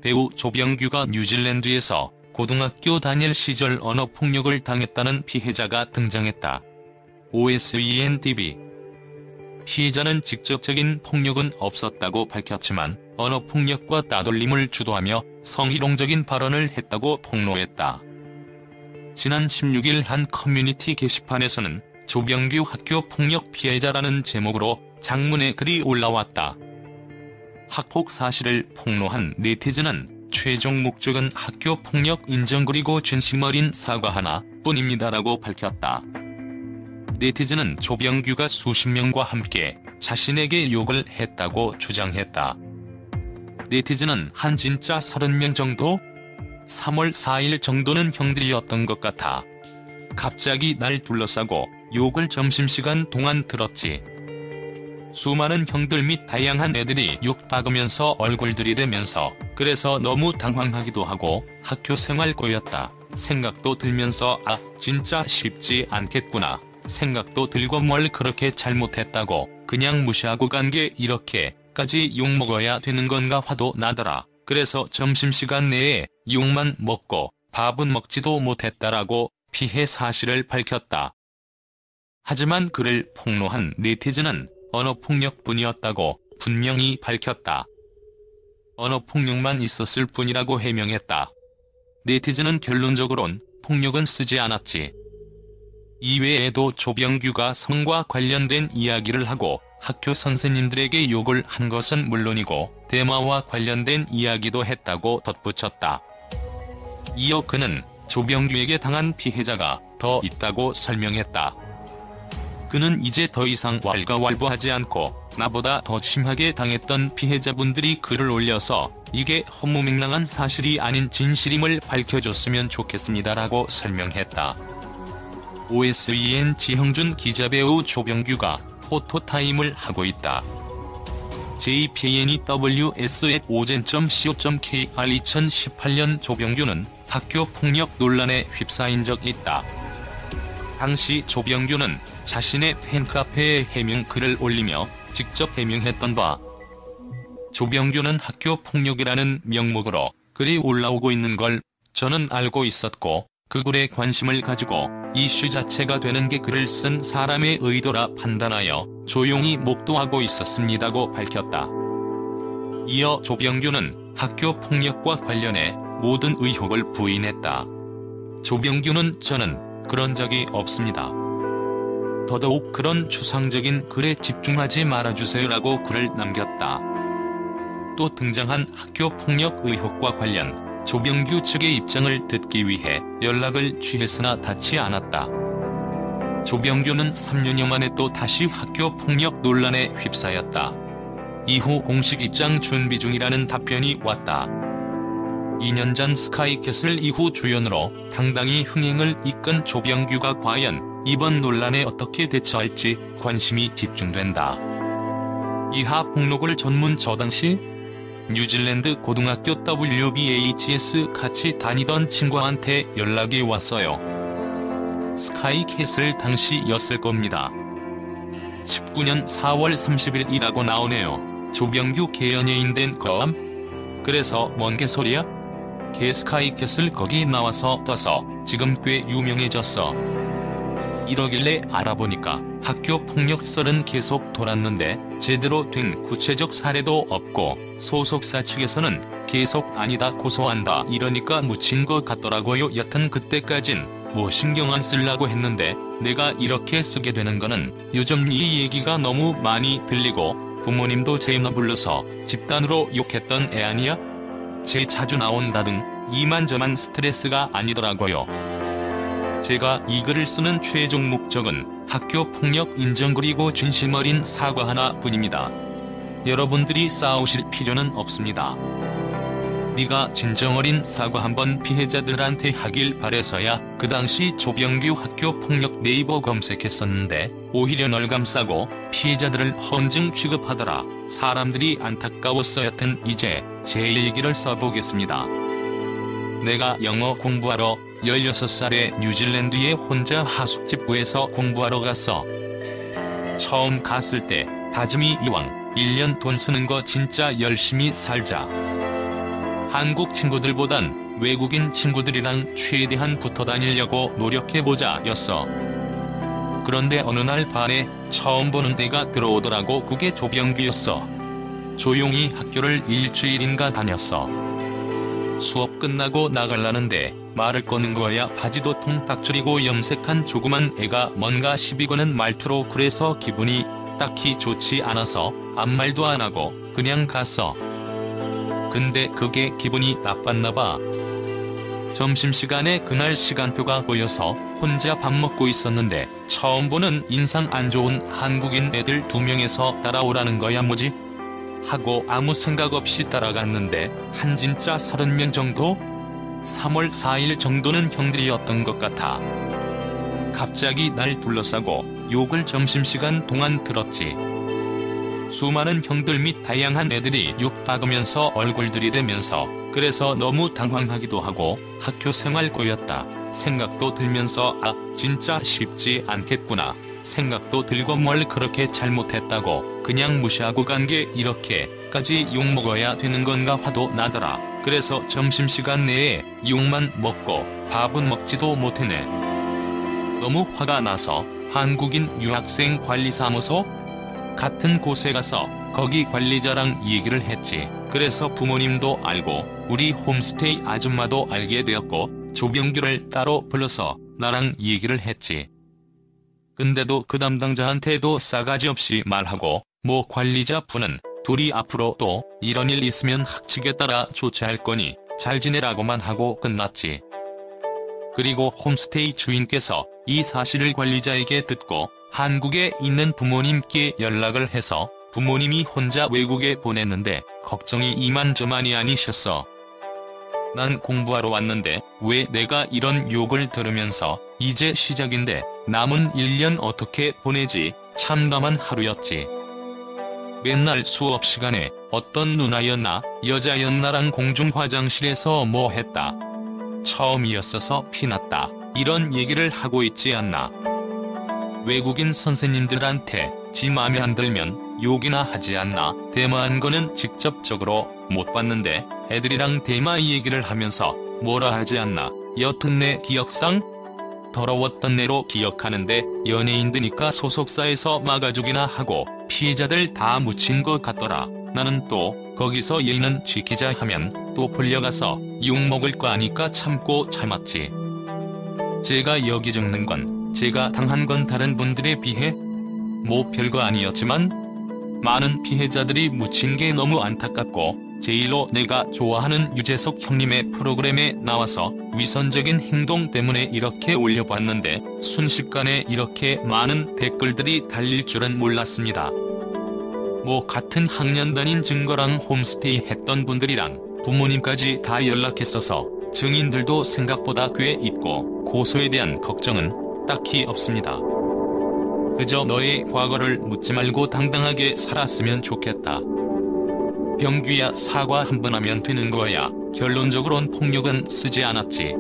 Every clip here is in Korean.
배우 조병규가 뉴질랜드에서 고등학교 다닐 시절 언어폭력을 당했다는 피해자가 등장했다. OSENTV. 피해자는 직접적인 폭력은 없었다고 밝혔지만 언어폭력과 따돌림을 주도하며 성희롱적인 발언을 했다고 폭로했다. 지난 16일 한 커뮤니티 게시판에서는 조병규 학교폭력 피해자라는 제목으로 장문의 글이 올라왔다. 학폭 사실을 폭로한 네티즌은 최종 목적은 학교폭력 인정 그리고 진심 어린 사과 하나뿐입니다라고 밝혔다. 네티즌은 조병규가 수십 명과 함께 자신에게 욕을 했다고 주장했다. 네티즌은 한 진짜 30명 정도? 3월 4일 정도는 형들이었던 것 같아. 갑자기 날 둘러싸고 욕을 점심시간 동안 들었지. 수많은 형들 및 다양한 애들이 욕 박으면서 얼굴 들이대면서 그래서 너무 당황하기도 하고 학교 생활 고였다 생각도 들면서 아 진짜 쉽지 않겠구나 생각도 들고 뭘 그렇게 잘못했다고 그냥 무시하고 간 게 이렇게까지 욕먹어야 되는 건가 화도 나더라. 그래서 점심시간 내에 욕만 먹고 밥은 먹지도 못했다라고 피해 사실을 밝혔다. 하지만 그를 폭로한 네티즌은 언어폭력뿐이었다고 분명히 밝혔다. 언어폭력만 있었을 뿐이라고 해명했다. 네티즌은 결론적으론 폭력은 쓰지 않았지. 이외에도 조병규가 성과 관련된 이야기를 하고 학교 선생님들에게 욕을 한 것은 물론이고 대마와 관련된 이야기도 했다고 덧붙였다. 이어 그는 조병규에게 당한 피해자가 더 있다고 설명했다. 그는 이제 더 이상 왈가왈부하지 않고 나보다 더 심하게 당했던 피해자분들이 글을 올려서 이게 허무맹랑한 사실이 아닌 진실임을 밝혀줬으면 좋겠습니다라고 설명했다. OSEN 지형준 기자 배우 조병규가 포토타임을 하고 있다. jpnews@ozen.co.kr 2018년 조병규는 학교폭력 논란에 휩싸인 적 있다. 당시 조병규는 자신의 팬카페에 해명 글을 올리며 직접 해명했던 바 조병규는 학교폭력이라는 명목으로 글이 올라오고 있는 걸 저는 알고 있었고 그 글에 관심을 가지고 이슈 자체가 되는 게 글을 쓴 사람의 의도라 판단하여 조용히 목도하고 있었습니다고 밝혔다. 이어 조병규는 학교폭력과 관련해 모든 의혹을 부인했다. 조병규는 저는 그런 적이 없습니다. 더더욱 그런 추상적인 글에 집중하지 말아주세요라고 글을 남겼다. 또 등장한 학교폭력 의혹과 관련 조병규 측의 입장을 듣기 위해 연락을 취했으나 닿지 않았다. 조병규는 3년여 만에 또 다시 학교폭력 논란에 휩싸였다. 이후 공식 입장 준비 중이라는 답변이 왔다. 2년 전 스카이캐슬 이후 주연으로 당당히 흥행을 이끈 조병규가 과연 이번 논란에 어떻게 대처할지 관심이 집중된다. 이하 폭로글 전문 저 당시 뉴질랜드 고등학교 WBHS 같이 다니던 친구한테 연락이 왔어요. 스카이캐슬 당시였을 겁니다. 19년 4월 30일이라고 나오네요. 조병규 개연예인 된 거암? 그래서 뭔 개소리야? 걔 스카이캐슬 거기 나와서 떠서 지금 꽤 유명해졌어. 이러길래 알아보니까 학교 폭력 썰은 계속 돌았는데 제대로 된 구체적 사례도 없고 소속사 측에서는 계속 아니다 고소한다 이러니까 묻힌 것 같더라고요. 여튼 그때까진 뭐 신경 안 쓰려고 했는데 내가 이렇게 쓰게 되는 거는 요즘 이 얘기가 너무 많이 들리고 부모님도 제 이름 불러서 집단으로 욕했던 애 아니야? 제 자주 나온다 등 이만저만 스트레스가 아니더라고요. 제가 이 글을 쓰는 최종 목적은 학교폭력 인정 그리고 진심 어린 사과 하나뿐입니다. 여러분들이 싸우실 필요는 없습니다. 네가 진정 어린 사과 한번 피해자들한테 하길 바래서야 그 당시 조병규 학교폭력 네이버 검색했었는데 오히려 널 감싸고 피해자들을 헌증 취급하더라. 사람들이 안타까웠어. 여튼 이제 제 일기를 써보겠습니다. 내가 영어 공부하러 16살에 뉴질랜드에 혼자 하숙집 구해서 공부하러 갔어. 처음 갔을 때 다짐이 이왕 1년 돈 쓰는 거 진짜 열심히 살자 한국 친구들보단 외국인 친구들이랑 최대한 붙어 다니려고 노력해보자 였어. 그런데 어느 날 반에 처음 보는 애가 들어오더라고. 그게 조병규였어. 조용히 학교를 일주일인가 다녔어. 수업 끝나고 나갈라는데 말을 꺼는 거야. 바지도 통딱 줄이고 염색한 조그만 애가 뭔가 시비 거는 말투로. 그래서 기분이 딱히 좋지 않아서 아무 말도 안 하고 그냥 갔어. 근데 그게 기분이 나빴나 봐. 점심시간에 그날 시간표가 보여서 혼자 밥 먹고 있었는데 처음 보는 인상 안 좋은 한국인 애들 2명에서 따라오라는 거야. 뭐지? 하고 아무 생각 없이 따라갔는데 한 진짜 30명 정도? 3월 4일 정도는 형들이었던 것 같아. 갑자기 날 둘러싸고 욕을 점심시간 동안 들었지. 수많은 형들 및 다양한 애들이 욕 박으면서 얼굴 들이대면서. 그래서 너무 당황하기도 하고 학교 생활 고였다 생각도 들면서 아 진짜 쉽지 않겠구나 생각도 들고 뭘 그렇게 잘못했다고 그냥 무시하고 간 게 이렇게까지 욕먹어야 되는 건가 화도 나더라. 그래서 점심시간 내에 욕만 먹고 밥은 먹지도 못했네. 너무 화가 나서 한국인 유학생 관리사무소 같은 곳에 가서 거기 관리자랑 얘기를 했지. 그래서 부모님도 알고 우리 홈스테이 아줌마도 알게 되었고 조병규를 따로 불러서 나랑 얘기를 했지. 근데도 그 담당자한테도 싸가지 없이 말하고 뭐 관리자 분은 둘이 앞으로 또 이런 일 있으면 학칙에 따라 조치할 거니 잘 지내라고만 하고 끝났지. 그리고 홈스테이 주인께서 이 사실을 관리자에게 듣고 한국에 있는 부모님께 연락을 해서 부모님이 혼자 외국에 보냈는데 걱정이 이만저만이 아니셨어. 난 공부하러 왔는데 왜 내가 이런 욕을 들으면서 이제 시작인데 남은 1년 어떻게 보내지 참담한 하루였지. 맨날 수업 시간에 어떤 누나였나 여자였나랑 공중 화장실에서 뭐 했다. 처음이었어서 피났다. 이런 얘기를 하고 있지 않나. 외국인 선생님들한테 지 맘에 안 들면 욕이나 하지 않나. 대마한 거는 직접적으로 못 봤는데 애들이랑 대마 얘기를 하면서 뭐라 하지 않나. 여튼 내 기억상 더러웠던 애로 기억하는데 연예인드니까 소속사에서 막아주기나 하고 피해자들 다 묻힌 것 같더라. 나는 또 거기서 예의는 지키자 하면 또 불려가서 욕먹을 거 아니까 참고 참았지. 제가 여기 적는 건 제가 당한 건 다른 분들에 비해 뭐 별거 아니었지만 많은 피해자들이 묻힌 게 너무 안타깝고 제일로 내가 좋아하는 유재석 형님의 프로그램에 나와서 위선적인 행동 때문에 이렇게 올려봤는데 순식간에 이렇게 많은 댓글들이 달릴 줄은 몰랐습니다. 뭐 같은 학년 다닌 증거랑 홈스테이 했던 분들이랑 부모님까지 다 연락했어서 증인들도 생각보다 꽤 있고 고소에 대한 걱정은 딱히 없습니다. 그저 너의 과거를 묻지 말고 당당하게 살았으면 좋겠다. 병규야 사과 한 번 하면 되는 거야. 결론적으론 폭력은 쓰지 않았지.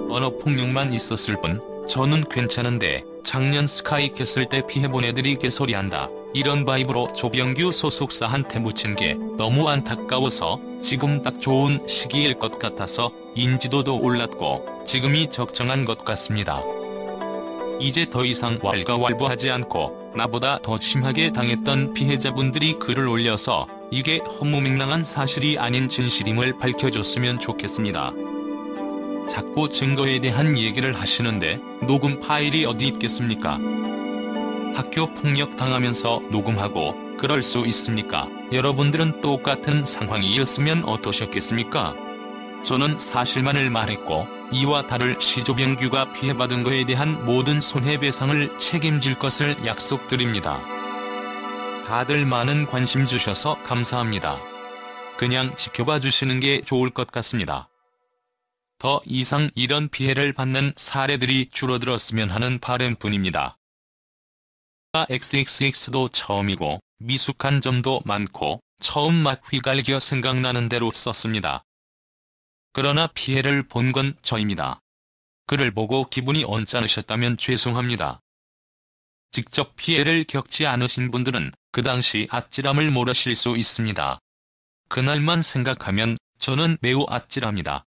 언어폭력만 있었을 뿐 저는 괜찮은데 작년 스카이캐슬 때 피해본 애들이 개소리한다. 이런 바이브로 조병규 소속사한테 묻힌 게 너무 안타까워서 지금 딱 좋은 시기일 것 같아서 인지도도 올랐고 지금이 적정한 것 같습니다. 이제 더 이상 왈가왈부하지 않고 나보다 더 심하게 당했던 피해자분들이 글을 올려서 이게 허무맹랑한 사실이 아닌 진실임을 밝혀줬으면 좋겠습니다. 자꾸 증거에 대한 얘기를 하시는데 녹음 파일이 어디 있겠습니까? 학교 폭력 당하면서 녹음하고 그럴 수 있습니까? 여러분들은 똑같은 상황이었으면 어떠셨겠습니까? 저는 사실만을 말했고 이와 다를 조병규가 피해받은 것에 대한 모든 손해배상을 책임질 것을 약속드립니다. 다들 많은 관심 주셔서 감사합니다. 그냥 지켜봐 주시는 게 좋을 것 같습니다. 더 이상 이런 피해를 받는 사례들이 줄어들었으면 하는 바람뿐입니다. XXX도 처음이고 미숙한 점도 많고 처음 막 휘갈겨 생각나는 대로 썼습니다. 그러나 피해를 본 건 저입니다. 글을 보고 기분이 언짢으셨다면 죄송합니다. 직접 피해를 겪지 않으신 분들은 그 당시 아찔함을 모르실 수 있습니다. 그날만 생각하면 저는 매우 아찔합니다.